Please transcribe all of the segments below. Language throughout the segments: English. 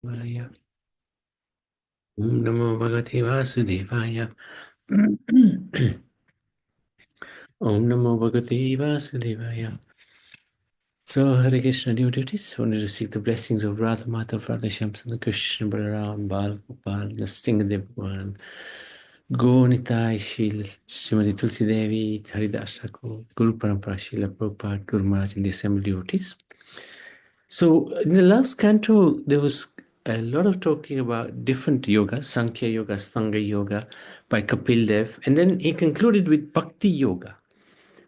Vaya. Om Namo Bhagavate Vasudevaya. Om Namo Bhagavate Vasudevaya. So, Hare Krishna devotees, wanted to seek the blessings of Radha Mata, Radha Shamsana, Krishna, Balaram, Bal Gopal, Nastingadev Bhagavan, Go Nitai Shil, Srimati Tulsi Devi, Haridas Thakur, Guru Parampara Srila Prabhupada, Guru Maharaj, and the assembled devotees. So, in the last canto, there was a lot of talking about different yoga, Sankhya Yoga, Stanga Yoga by Kapil Dev, and then he concluded with Bhakti Yoga.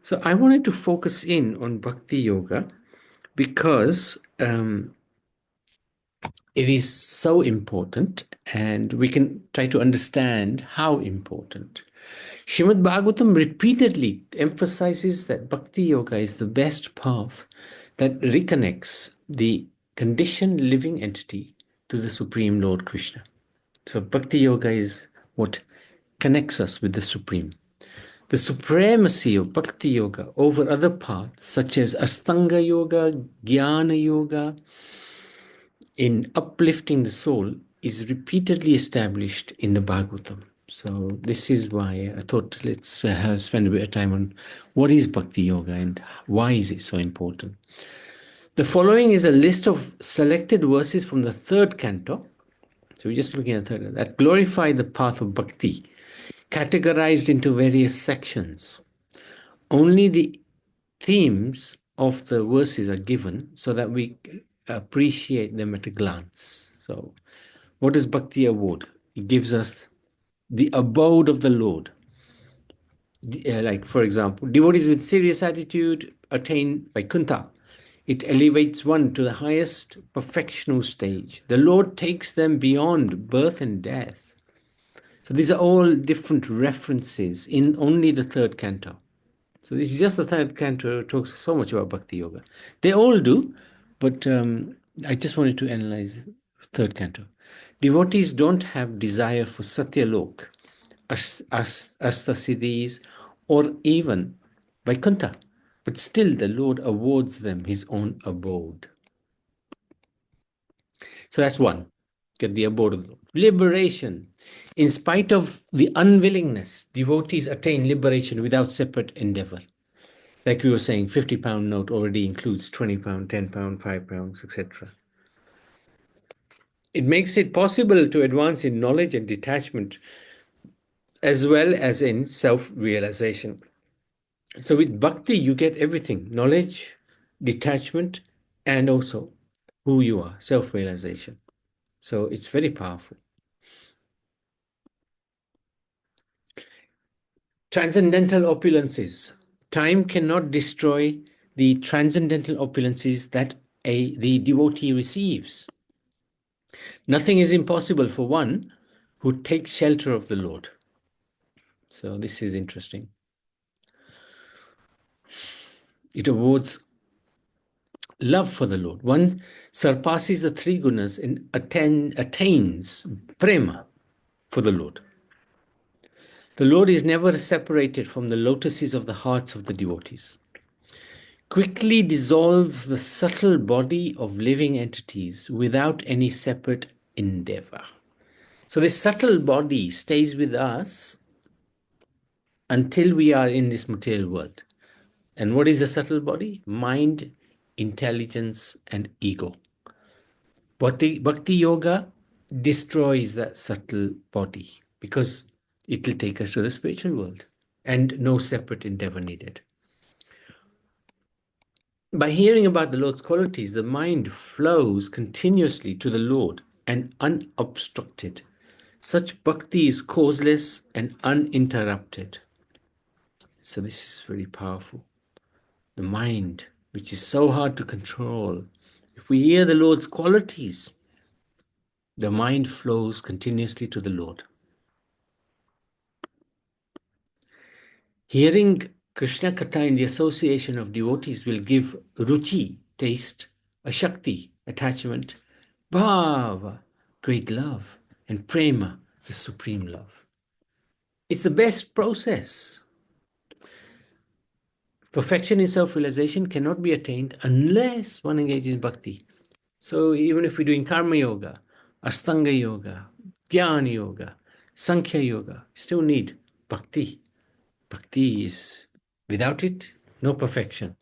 So, I wanted to focus in on Bhakti Yoga because it is so important and we can try to understand how important. Srimad Bhagavatam repeatedly emphasizes that Bhakti Yoga is the best path that reconnects the conditioned living entity to the Supreme Lord Krishna. So Bhakti Yoga is what connects us with the Supreme. The supremacy of Bhakti Yoga over other paths such as Astanga Yoga, Jnana Yoga, in uplifting the soul is repeatedly established in the Bhagavatam. So this is why I thought let's spend a bit of time on what is Bhakti Yoga and why is it so important. The following is a list of selected verses from the third canto. So we're just looking at the third, that glorify the path of Bhakti, categorized into various sections. Only the themes of the verses are given so that we appreciate them at a glance. So what does Bhakti award? It gives us the abode of the Lord. Like, for example, devotees with serious attitude attain Vaikuntha. It elevates one to the highest perfectional stage. The Lord takes them beyond birth and death. So these are all different references in only the third canto. So this is just the third canto, talks so much about Bhakti Yoga. They all do, but I just wanted to analyze third canto. Devotees don't have desire for Satyalok, Astasiddhis, or even Vaikuntha, but still the Lord awards them his own abode. So that's one. Get the abode of the Lord. Liberation. In spite of the unwillingness, devotees attain liberation without separate endeavor. Like we were saying, £50 note already includes £20, £10, £5, etc. It makes it possible to advance in knowledge and detachment as well as in self-realization. So with bhakti, you get everything, knowledge, detachment, and also who you are, self-realization. So it's very powerful. Transcendental opulences. Time cannot destroy the transcendental opulences that the devotee receives. Nothing is impossible for one who takes shelter of the Lord. So this is interesting. It awards love for the Lord. One surpasses the three gunas and attains prema for the Lord. The Lord is never separated from the lotuses of the hearts of the devotees. Quickly dissolves the subtle body of living entities without any separate endeavor. So this subtle body stays with us until we are in this material world. And what is the subtle body? Mind, intelligence, and ego. Bhakti Yoga destroys that subtle body because it will take us to the spiritual world and no separate endeavor needed. By hearing about the Lord's qualities, the mind flows continuously to the Lord and unobstructed. Such bhakti is causeless and uninterrupted. So this is very powerful. The mind, which is so hard to control. If we hear the Lord's qualities, the mind flows continuously to the Lord. Hearing Krishna Katha in the association of devotees will give ruchi, taste, a shakti, attachment, bhava, great love, and prema, the supreme love. It's the best process. Perfection in self-realization cannot be attained unless one engages in bhakti. So even if we're doing karma yoga Astanga Yoga, Jnana Yoga, Sankhya Yoga. Still need bhakti. Bhakti is, without it, no perfection.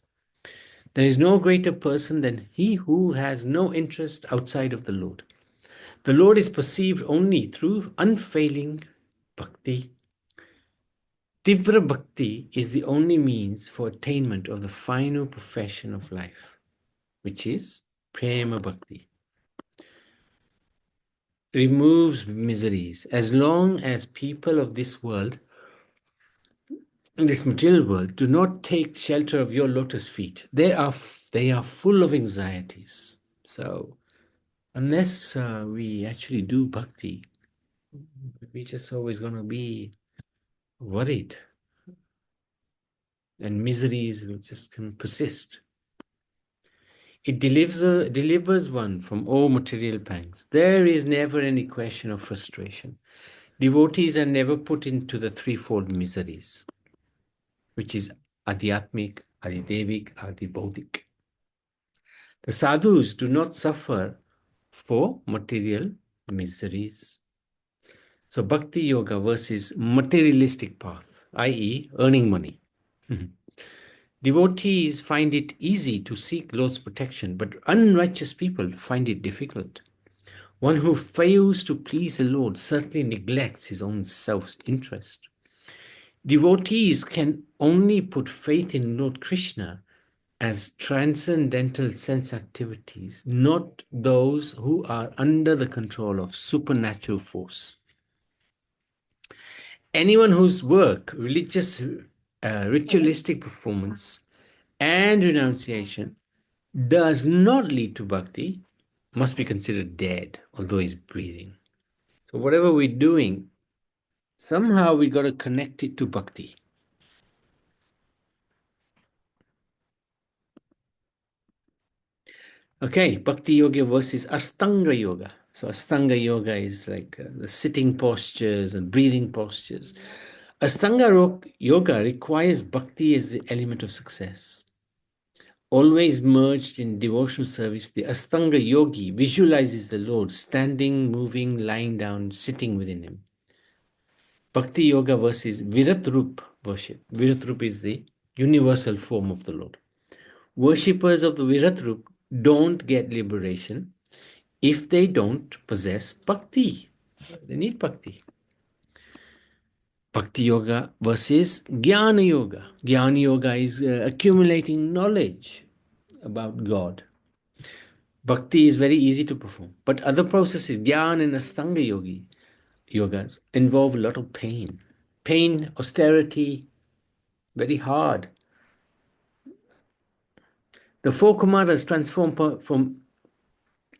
There is no greater person than he who has no interest outside of the Lord. The Lord is perceived only through unfailing bhakti. Tivra bhakti is the only means for attainment of the final profession of life, which is prema bhakti. Removes miseries. As long as people of this world, in this material world, do not take shelter of your lotus feet, they are full of anxieties. So unless we actually do bhakti, we're just always going to be worried, and miseries will just persist. It delivers one from all material pangs. There is never any question of frustration. Devotees are never put into the threefold miseries, which is adhyatmic, adidevik, adibodhik. The sadhus do not suffer for material miseries. So bhakti yoga versus materialistic path, i.e., earning money. Devotees find it easy to seek Lord's protection, but unrighteous people find it difficult. One who fails to please the Lord certainly neglects his own self-interest. Devotees can only put faith in Lord Krishna as transcendental sense activities, not those who are under the control of supernatural force. Anyone whose work, religious, ritualistic performance, and renunciation does not lead to bhakti must be considered dead, although he's breathing. So whatever we're doing, somehow we got to connect it to bhakti. Okay, bhakti yoga versus Astanga yoga. So Astanga yoga is like the sitting postures and breathing postures. Astanga yoga requires bhakti as the element of success. Always merged in devotional service, the Astanga yogi visualizes the Lord standing, moving, lying down, sitting within him. Bhakti yoga versus Viratrup worship. Viratrup is the universal form of the Lord. Worshippers of the Viratrup don't get liberation if they don't possess bhakti. They need bhakti. Bhakti yoga versus Jnana yoga. Jnana yoga is accumulating knowledge about God. Bhakti is very easy to perform, but other processes, Jnana and Astanga yogas, involve a lot of pain. Pain, austerity, very hard. The four Kumaras transform from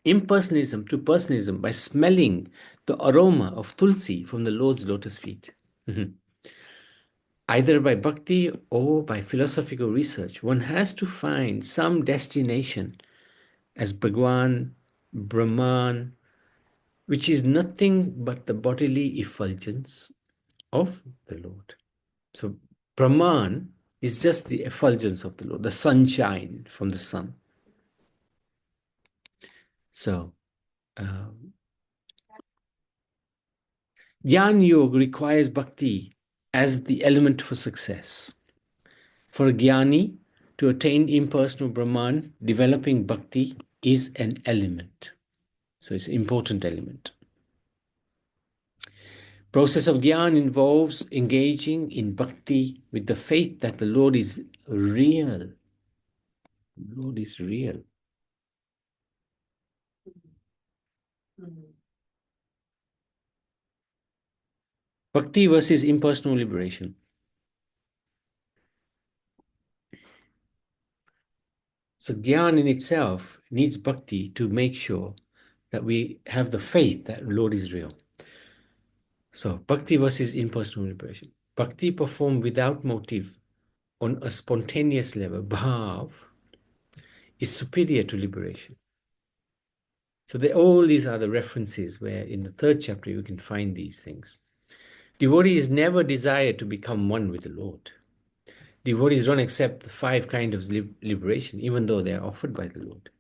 impersonalism to personalism by smelling the aroma of tulsi from the Lord's lotus feet. Either by bhakti or by philosophical research, one has to find some destination as Bhagwan, Brahman, which is nothing but the bodily effulgence of the Lord. So Brahman is just the effulgence of the Lord, the sunshine from the sun. So Jnana Yoga requires bhakti as the element for success. For a jnani to attain impersonal Brahman, developing bhakti is an element. So it's an important element. Process of jnana involves engaging in bhakti with the faith that the Lord is real. The Lord is real. Bhakti versus impersonal liberation. So Gyan in itself needs bhakti to make sure that we have the faith that Lord is real. So bhakti versus impersonal liberation. Bhakti performed without motive on a spontaneous level, bhav, is superior to liberation. So all these are the references where in the third chapter you can find these things. Devotees never desire to become one with the Lord. Devotees don't accept the five kinds of liberation, even though they are offered by the Lord.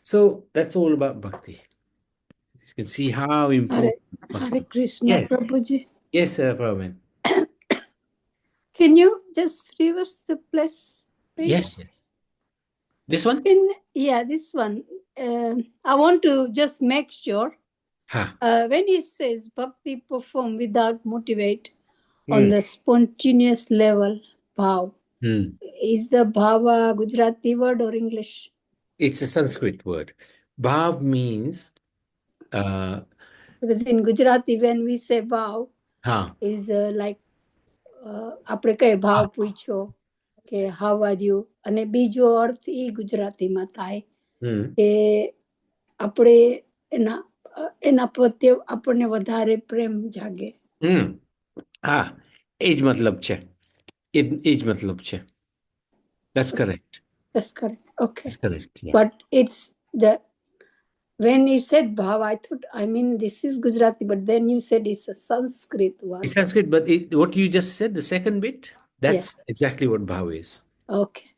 So that's all about bhakti. You can see how Hare, important. Hare Krishna, Yes, Prabhuji. yes, Prabhu. Can you just reverse the place, please? Yes, yes. This one? Yeah, this one. I want to just make sure. Ha. When he says bhakti perform without motivate on the spontaneous level, bhav, is the bhava Gujarati word or English? It's a Sanskrit word. Bhav means Because in Gujarati, when we say bhav, ha. is like આપણે કઈ ભાવ પૂછ્યો કે how are you અને બીજો અર્થ એ ગુજરાતીમાં થાય કે આપણે એના એના પ્રત્યે આપણને વધારે પ્રેમ જાગે. હા, એ જ મતલબ છે. એ જ મતલબ છે. That's correct. That's correct. Okay. That's correct. Yeah. But it's the when he said bhav, I thought, I mean, this is Gujarati, but then you said it's a Sanskrit word. It sounds good, but what you just said, the second bit, that's exactly what bhav is. Okay.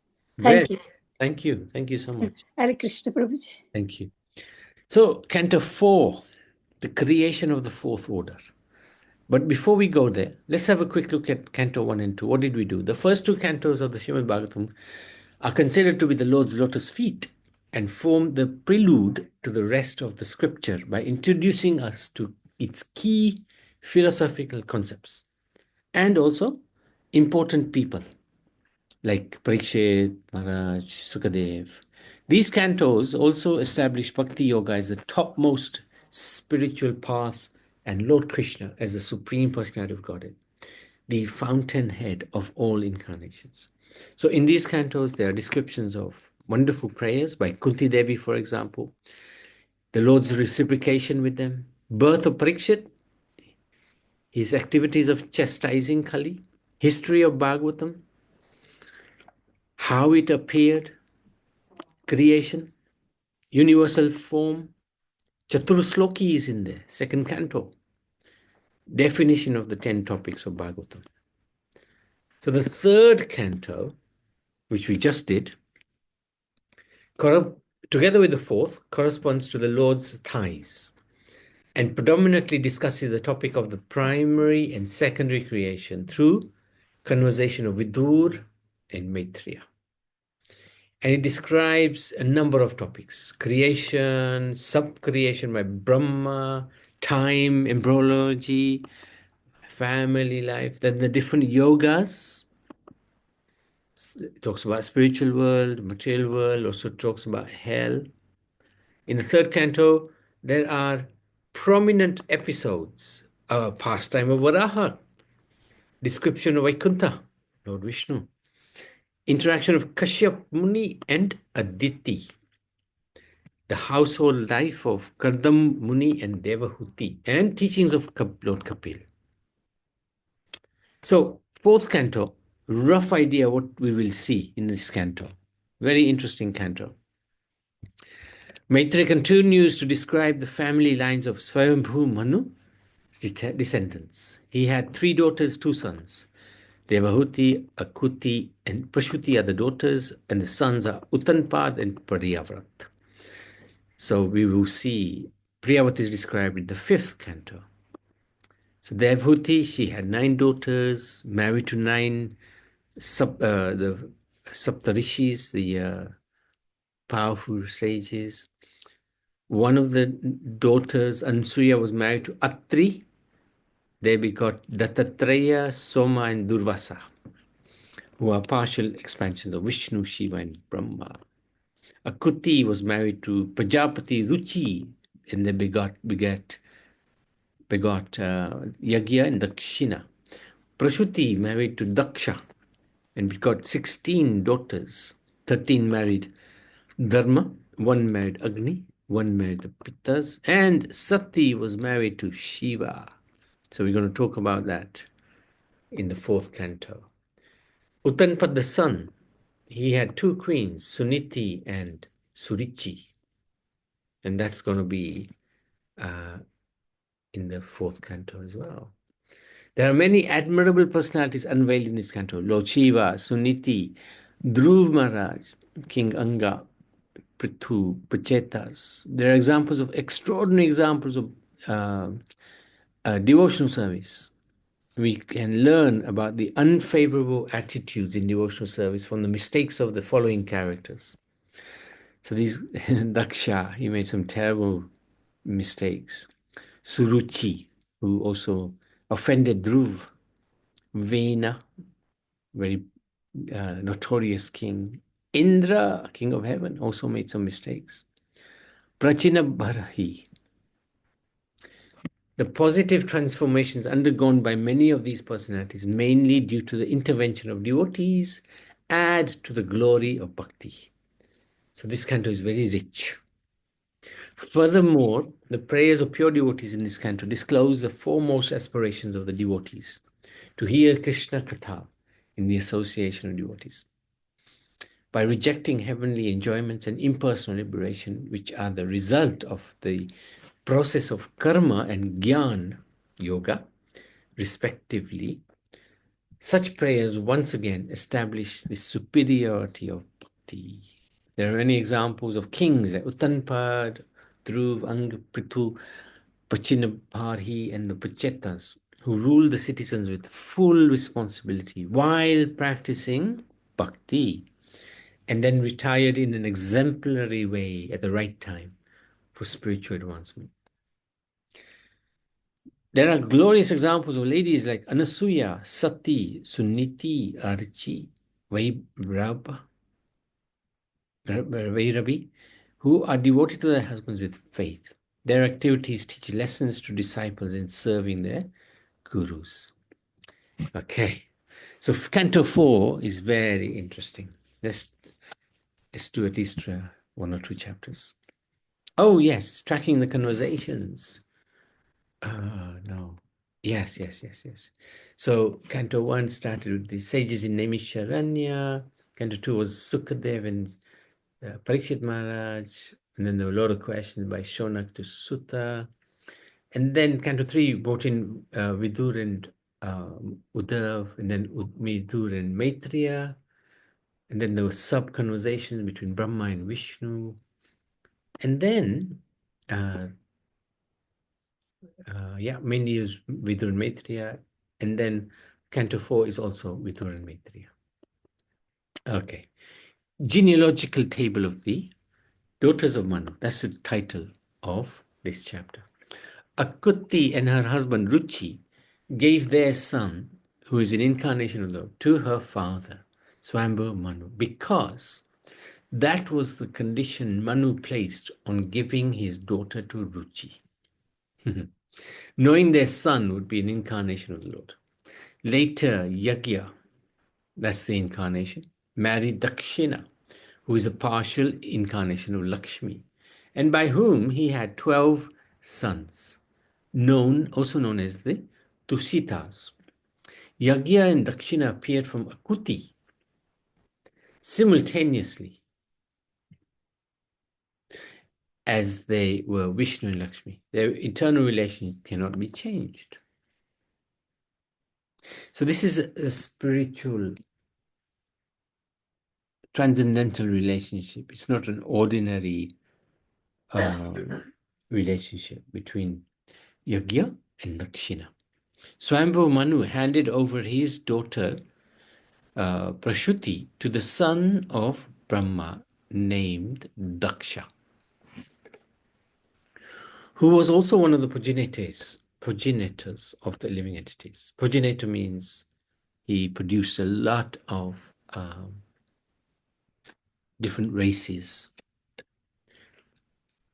Thank you. Thank you. Thank you so much. Hare Krishna, Prabhuji. Thank you. So, Canto 4, the creation of the fourth order. But before we go there, let's have a quick look at Canto 1 and 2. What did we do? The first two cantos of the Srimad Bhagavatam are considered to be the Lord's lotus feet and form the prelude to the rest of the scripture by introducing us to its key philosophical concepts and also important people like Parikshit, Maharaj, Sukadev. These cantos also establish Bhakti Yoga as the topmost spiritual path and Lord Krishna as the Supreme Personality of Godhead, the fountainhead of all incarnations. So in these cantos, there are descriptions of wonderful prayers by Kunti Devi, for example, the Lord's reciprocation with them, birth of Parikshit, his activities of chastising Kali, history of Bhagavatam, how it appeared, creation, universal form. Chaturasloki is in there, second canto. Definition of the 10 topics of Bhagavatam. So the third canto, which we just did, together with the fourth, corresponds to the Lord's thighs and predominantly discusses the topic of the primary and secondary creation through conversation of Vidur and Maitreya. And it describes a number of topics: creation, sub-creation by Brahma, time, embryology, family life, then the different yogas. It talks about spiritual world, material world, also talks about hell. In the third canto, there are prominent episodes: pastime of Varaha, description of Vaikuntha, Lord Vishnu, interaction of Kashyap Muni and Aditi, the household life of Kardam Muni and Devahuti, and teachings of Lord Kapil. So, fourth canto, rough idea what we will see in this canto. Very interesting canto. Maitreya continues to describe the family lines of Swayambhu Manu, descendants. He had 3 daughters, 2 sons. Devahuti, Akuti, and Prashuti are the daughters, and the sons are Uttanpad and Priyavrat. So we will see Priyavrat is described in the 5th canto. So Devahuti, she had 9 daughters, married to 9 the Saptarishis, the powerful sages. One of the daughters, Ansuya, was married to Atri. They begot Dattatreya, Soma, and Durvasa, who are partial expansions of Vishnu, Shiva, and Brahma. Akuti was married to Prajapati Ruchi, and they begot Yagya and Dakshina. Prashuti married to Daksha and begot 16 daughters. 13 married Dharma, 1 married Agni, 1 married the Pittas, and Sati was married to Shiva. So we're going to talk about that in the 4th canto. Uttanpad, the son, he had 2 queens, Suniti and Surichi. And that's going to be in the 4th canto as well. There are many admirable personalities unveiled in this canto: Lord Shiva, Suniti, Dhruv Maharaj, King Anga, Prithu, Pachetas. There are examples of extraordinary examples of devotional service. We can learn about the unfavorable attitudes in devotional service from the mistakes of the following characters. So these Daksha, he made some terrible mistakes. Suruchi, who also offended Dhruv. Vena, very notorious king. Indra, king of heaven, also made some mistakes. Prachinabharahi. The positive transformations undergone by many of these personalities, mainly due to the intervention of devotees, add to the glory of bhakti. So this canto is very rich. Furthermore, the prayers of pure devotees in this canto disclose the foremost aspirations of the devotees to hear Krishna Katha in the association of devotees. By rejecting heavenly enjoyments and impersonal liberation, which are the result of the process of karma and gyan yoga, respectively, such prayers once again establish the superiority of bhakti. There are many examples of kings like Uttanpad, Dhruv, Ang, Prithu, Pachinabharhi, and the Pachetas, who ruled the citizens with full responsibility while practicing bhakti, and then retired in an exemplary way at the right time for spiritual advancement. There are glorious examples of ladies like Anasuya, Sati, Suniti, Archi, Vairabi, who are devoted to their husbands with faith. Their activities teach lessons to disciples in serving their gurus. Okay, so Canto 4 is very interesting. Let's do at least one or two chapters. Oh, yes, tracking the conversations. No. Yes. So Canto 1 started with the sages in Naimisharanya. Canto 2 was Sukadev and Parikshit Maharaj. And then there were a lot of questions by Shonak to Sutta. And then Canto 3 brought in Vidur and Uddhav, and then Vidur and Maitreya. And then there were sub-conversations between Brahma and Vishnu. And then mainly is Vidur and Maitreya, and then Canto 4 is also Vidur and Maitreya. Okay. Genealogical table of the daughters of Manu. That's the title of this chapter. Akuti and her husband Ruchi gave their son, who is an incarnation of the Lord, to her father, Swambhu Manu, because that was the condition Manu placed on giving his daughter to Ruchi. Knowing their son would be an incarnation of the Lord. Later, Yagya, that's the incarnation, married Dakshina, who is a partial incarnation of Lakshmi, and by whom he had 12 sons, also known as the Tusitas. Yagya and Dakshina appeared from Akuti simultaneously, as they were Vishnu and Lakshmi. Their eternal relation cannot be changed. So this is a spiritual, transcendental relationship. It's not an ordinary relationship between Yagya and Dakshina. Swambhu Manu handed over his daughter Prashuti to the son of Brahma named Daksha, who was also one of the progenitors of the living entities. Progenitor means he produced a lot of different races.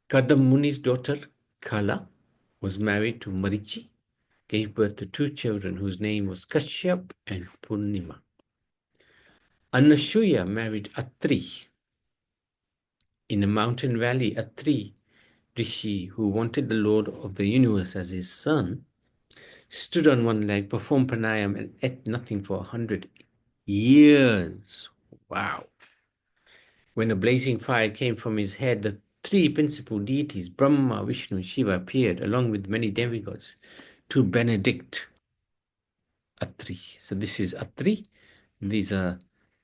Kadam Muni's daughter Kala was married to Marichi, gave birth to two children whose name was Kashyap and Purnima. Anasuya married Atri. In a mountain valley, Atri Rishi, who wanted the Lord of the universe as his son, stood on one leg, performed pranayam, and ate nothing for 100 years. Wow. When a blazing fire came from his head, the three principal deities, Brahma, Vishnu, and Shiva, appeared, along with many demigods, to benedict Atri. So this is Atri. These are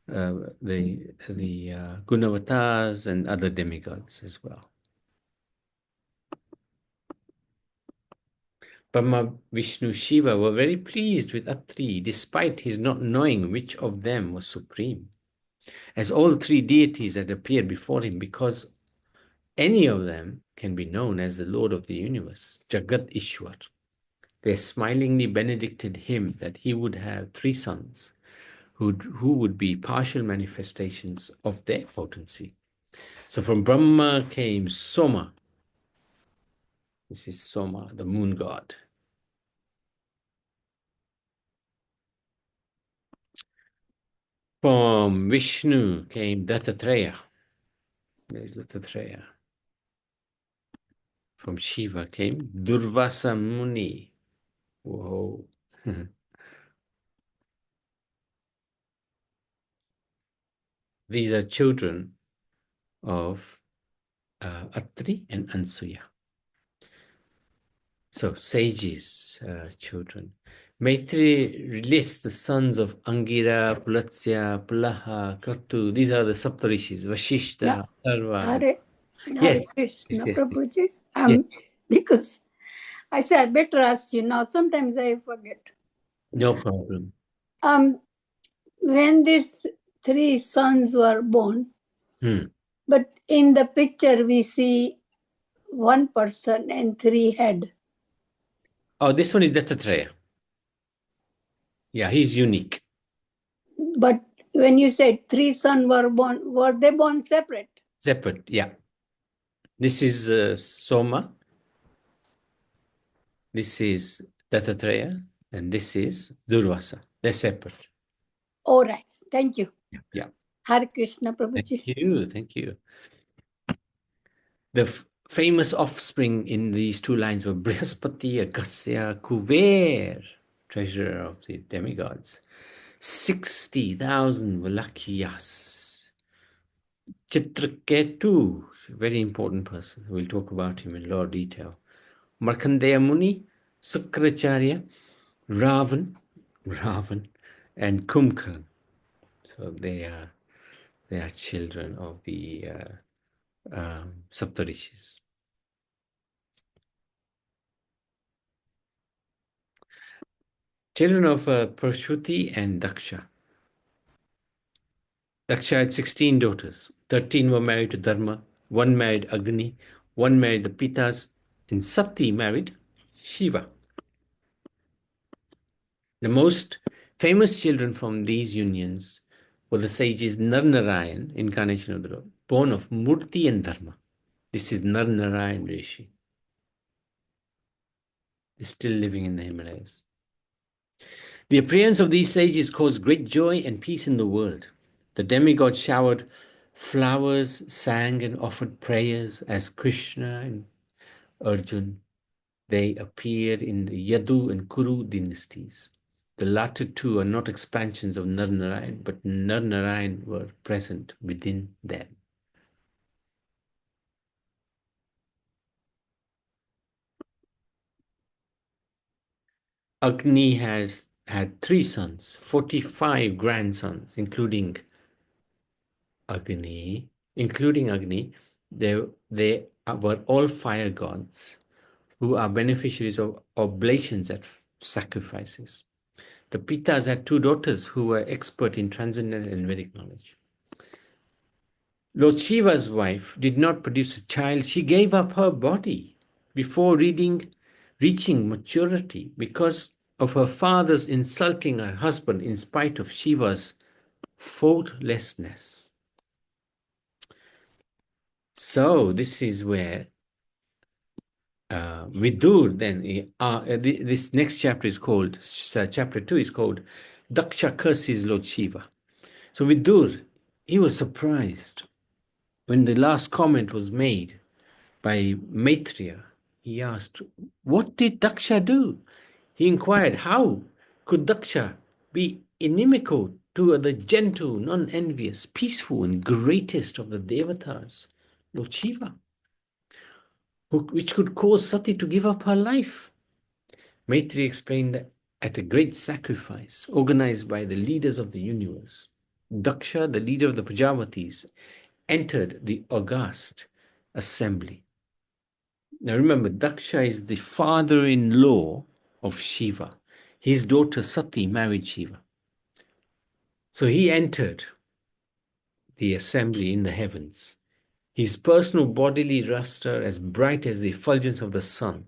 the Gunavatars and other demigods as well. Brahma, Vishnu, Shiva were very pleased with Atri despite his not knowing which of them was supreme, as all three deities had appeared before him, because any of them can be known as the Lord of the universe, Jagat Ishwar. They smilingly benedicted him that he would have three sons who would be partial manifestations of their potency. So from Brahma came Soma. This is Soma, the moon god. From Vishnu came Dattatreya. There's Dattatreya. From Shiva came Durvasa Muni. Whoa. These are children of Atri and Ansuya. So, sages, children. Maitri lists the sons of Angira, Pulatsya, Pulaha, Kratu. These are the Saptarishis, Vashishta, Sarva. Hare Krishna, Yes. Prabhuji. Yes. Because I said I better ask you now. Sometimes I forget. No problem. When these three sons were born, but in the picture we see one person and three head. Oh, this one is Dattatreya. Yeah, he's unique. But when you said three sons were born, were they born separate? Separate, yeah. This is Soma. This is Dattatreya. And this is Durvasa. They're separate. All right. Thank you. Yeah. Hare Krishna, Prabhuji. Thank you. The famous offspring in these two lines were Brihaspati, Agastya, Kuver, treasurer of the demigods, 60,000 Valakyas, Chitraketu, very important person. We'll talk about him in a lot of detail. Markandeya Muni, Sukracharya, Ravan, and Kumkan. So they are children of the Saptarishis. Children of Prashuti and Daksha. Daksha had 16 daughters. 13 were married to Dharma, 1 married Agni, 1 married the Pitas, and Sati married Shiva. The most famous children from these unions were the sages Narnarayan, incarnation of the Lord, born of Murti and Dharma. This is Narnarayan Rishi. He's still living in the Himalayas. The appearance of these sages caused great joy and peace in the world. The demigod showered flowers, sang and offered prayers as Krishna and Arjun. They appeared in the Yadu and Kuru dynasties. The latter two are not expansions of Narnarayan, but Narnarayan were present within them. Agni has had 3 sons, 45 grandsons, including Agni. They were all fire gods who are beneficiaries of oblations at sacrifices. The Pitas had 2 daughters who were expert in transcendental and Vedic knowledge. Lord Shiva's wife did not produce a child. She gave up her body before reaching maturity because of her father's insulting her husband in spite of Shiva's faultlessness. So this is where Vidur then, this next chapter is called, chapter 2 is called Daksha Curses Lord Shiva. So Vidur, he was surprised when the last comment was made by Maitreya. He asked, what did Daksha do? He inquired, how could Daksha be inimical to the gentle, non-envious, peaceful, and greatest of the Devatas, Lord Shiva, which could cause Sati to give up her life? Maitreya explained that at a great sacrifice organized by the leaders of the universe, Daksha, the leader of the Prajavatis, entered the august assembly. Now remember, Daksha is the father-in-law of Shiva. His daughter Sati married Shiva. So he entered the assembly in the heavens, his personal bodily luster as bright as the effulgence of the sun.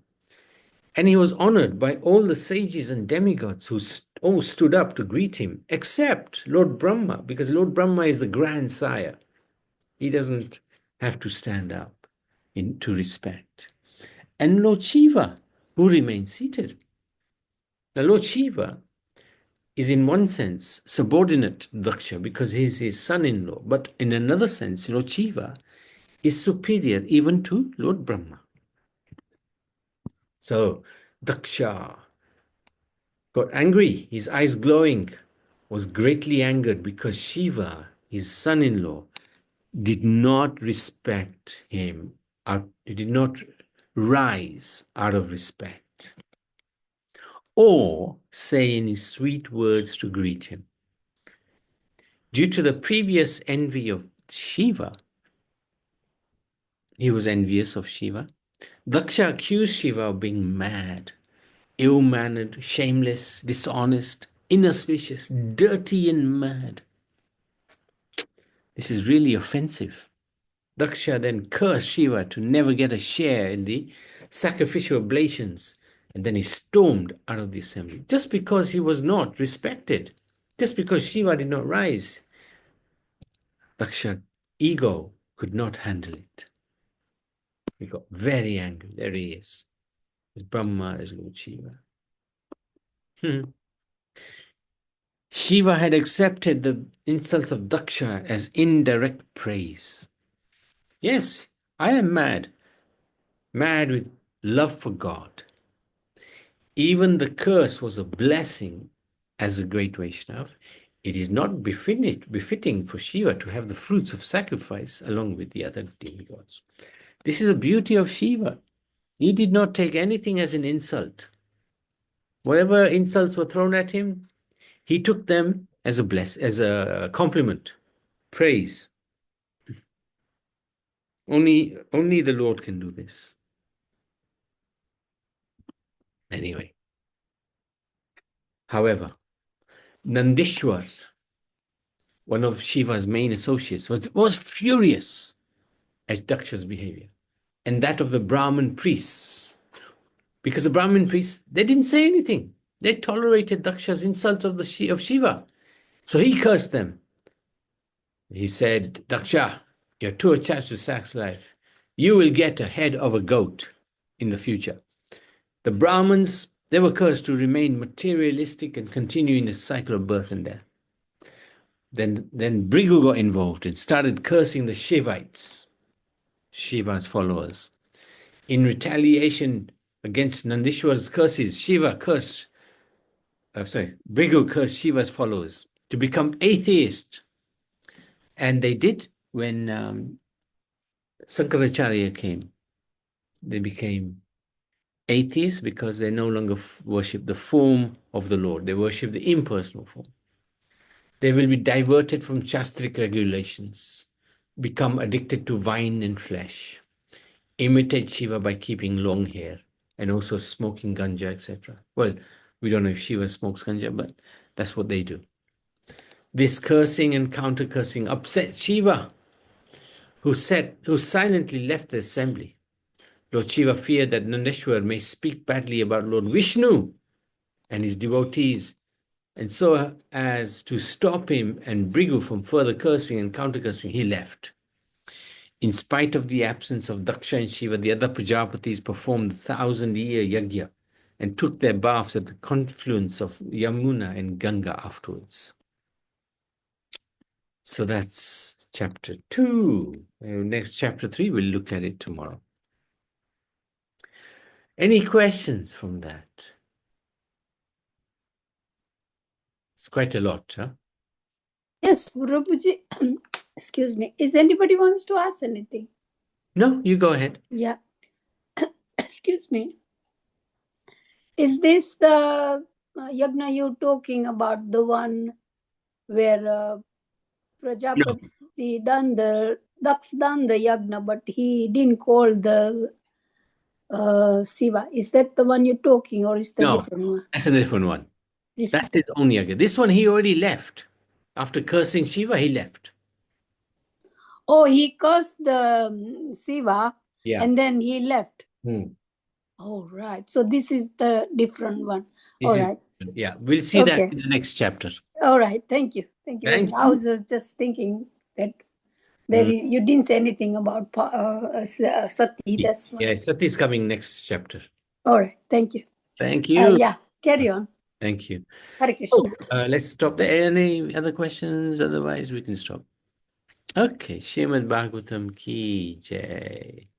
And he was honored by all the sages and demigods who all stood up to greet him, except Lord Brahma, because Lord Brahma is the grandsire. He doesn't have to stand up to respect. And Lord Shiva, who remained seated. Now, Lord Shiva is in one sense subordinate to Daksha because he is his son-in-law, but in another sense, Lord Shiva is superior even to Lord Brahma. So Daksha got angry, his eyes glowing, was greatly angered because Shiva, his son-in-law, did not respect him. He did not rise out of respect or say any sweet words to greet him. Due to the previous envy of Shiva, he was envious of Shiva. Daksha accused Shiva of being mad, ill-mannered, shameless, dishonest, inauspicious, dirty and mad. This is really offensive. Daksha then cursed Shiva to never get a share in the sacrificial oblations, and then he stormed out of the assembly just because he was not respected, just because Shiva did not rise. Daksha's ego could not handle it. He got very angry. There he is. There's Brahma, there's Lord Shiva. Shiva had accepted the insults of Daksha as indirect praise. Yes, I am mad with love for God. Even the curse was a blessing as a great Vaishnava. It is not befitting for Shiva to have the fruits of sacrifice along with the other demigods. This is the beauty of Shiva. He did not take anything as an insult. Whatever insults were thrown at him, he took them as a compliment, praise. Only the Lord can do this. Anyway, however, Nandishwar, one of Shiva's main associates, was furious at Daksha's behavior and that of the Brahmin priests. Because the Brahmin priests, they didn't say anything. They tolerated Daksha's insults of Shiva. So he cursed them. He said, Daksha, you're too attached to sex life. You will get a head of a goat in the future. The Brahmins, they were cursed to remain materialistic and continue in the cycle of birth and death. Then Brigu got involved and started cursing the Shivites, Shiva's followers. In retaliation against Nandishwar's curses, Brigu cursed Shiva's followers to become atheists. And they did when Sankaracharya came. They became atheists because they no longer worship the form of the Lord. They worship the impersonal form. They will be diverted from shastric regulations, become addicted to wine and flesh, imitate Shiva by keeping long hair, and also smoking ganja, etc. Well, we don't know if Shiva smokes ganja, but that's what they do. This cursing and counter-cursing upset Shiva, who silently left the assembly. Lord Shiva feared that Nandeshwar may speak badly about Lord Vishnu and his devotees, and so as to stop him and Brigu from further cursing and counter-cursing, he left. In spite of the absence of Daksha and Shiva, the other Prajapatis performed the 1,000-year yajna and took their baths at the confluence of Yamuna and Ganga afterwards. So that's chapter 2. Next, chapter 3, we'll look at it tomorrow. Any questions from that? It's quite a lot, huh? Yes, Prabhuji. Excuse me. Is anybody wants to ask anything? No, you go ahead. Yeah. Excuse me. Is this the yagna you're talking about, the one where Prajapati done the yagna, but he didn't call the Shiva. Is that the one you're talking, or is that different one? That's a different one. That's his own yagna. This one, he already left. After cursing Shiva, he left. Oh, he cursed the Shiva, and then he left. Oh, right. So this is the different one. Right. Yeah, we'll see that in the next chapter. All right. Thank you. Thank you. Thank I was just thinking that you didn't say anything about Sati. That's why. Yeah, Sati is coming next chapter. All right. Thank you. Thank you. Yeah, carry on. Thank you. Hare Krishna. Let's stop there. Any other questions? Otherwise, we can stop. Okay. Srimad Bhagavatam ki jai.